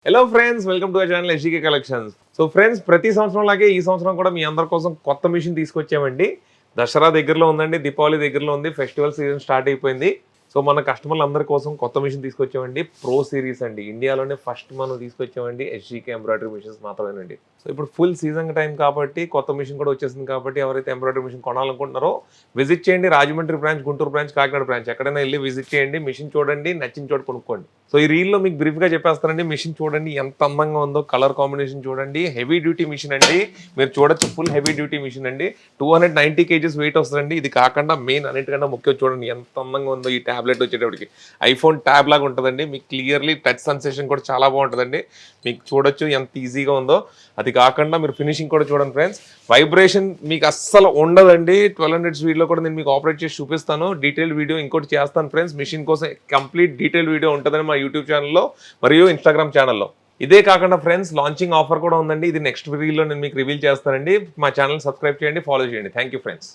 Hello friends, welcome to our channel SGK collections. So friends, ప్రతి సంవత్సరం లాగే ఈ సంవత్సరం కూడా మీ అందరి కోసం కొత్త మిషన్ తీసుకొచ్చామండి. దసరా దగ్గరలో ఉందండి, దీపావళి దగ్గరలో ఉంది, ఫెస్టివల్ సీజన్ స్టార్ట్ అయిపోయింది. సో మన కస్టమర్లు అందరి కోసం కొత్త మిషన్ తీసుకొచ్చామండి. ప్రో సిరీస్ అండి, ఇండియాలోనే ఫస్ట్ మనం తీసుకొచ్చామండి. ఎస్జీకే ఎంబ్రాయిడరీ మిషన్స్ మాత్రమేనండి. సో ఇప్పుడు ఫుల్ సీజన్ టైం కాబట్టి కొత్త మిషన్ కూడా వచ్చేసింది కాబట్టి ఎవరైతే ఎంబ్రాయిడరీ మిషన్ కొనాలనుకుంటున్నారో విజిట్ చేయండి. Rajahmundry branch, Guntur branch, Kakinada branch ఎక్కడైనా వెళ్ళి విజిట్ చేయండి. మిషన్ చూడండి, నచ్చిన చోట కొనుక్కోండి. సో ఈ రీల్లో మీకు బ్రీఫ్గా చెప్పేస్తానండి. మిషన్ చూడండి ఎంత అందంగా ఉందో, కలర్ కాంబినేషన్ చూడండి. హెవీ డ్యూటీ మిషన్ అండి, మీరు చూడొచ్చు. ఫుల్ హెవీ డ్యూటీ మిషన్ అండి. 290 kgs వెయిట్ వస్తుందండి. ఇది కాకుండా మెయిన్ అన్నిటికన్నా ముఖ్యం చూడండి ఎంత అందంగా ఉందో. ఈ ట్యాబ్లెట్ వచ్చేటప్పటికి ఐఫోన్ ట్యాబ్ లాగా ఉంటుందండి. మీకు క్లియర్లీ టచ్ సెన్సేషన్ కూడా చాలా బాగుంటుందండి. మీకు చూడొచ్చు ఎంత ఈజీగా ఉందో. అది కాకుండా మీరు ఫినిషింగ్ కూడా చూడండి ఫ్రెండ్స్. వైబ్రేషన్ మీకు అస్సలు ఉండదండి. 1200 స్పీడ్లో కూడా నేను మీకు ఆపరేట్ చేసి చూపిస్తాను. డీటెయిల్ వీడియో ఇంకోటి చేస్తాను ఫ్రెండ్స్. మిషన్ కోసం కంప్లీట్ డీటెయిల్ వీడియో ఉంటుందని మా యూట్యూబ్ ఛానల్లో మరియు ఇన్స్టాగ్రామ్ ఛానల్లో. ఇదే కాకుండా ఫ్రెండ్స్, లాంచింగ్ ఆఫర్ కూడా ఉందండి. ఇది నెక్స్ట్ వీడియోలో నేను మీకు రివీల్ చేస్తానండి. మా ఛానల్ సబ్స్క్రైబ్ చేయండి, ఫాలో చేయండి. Thank you friends.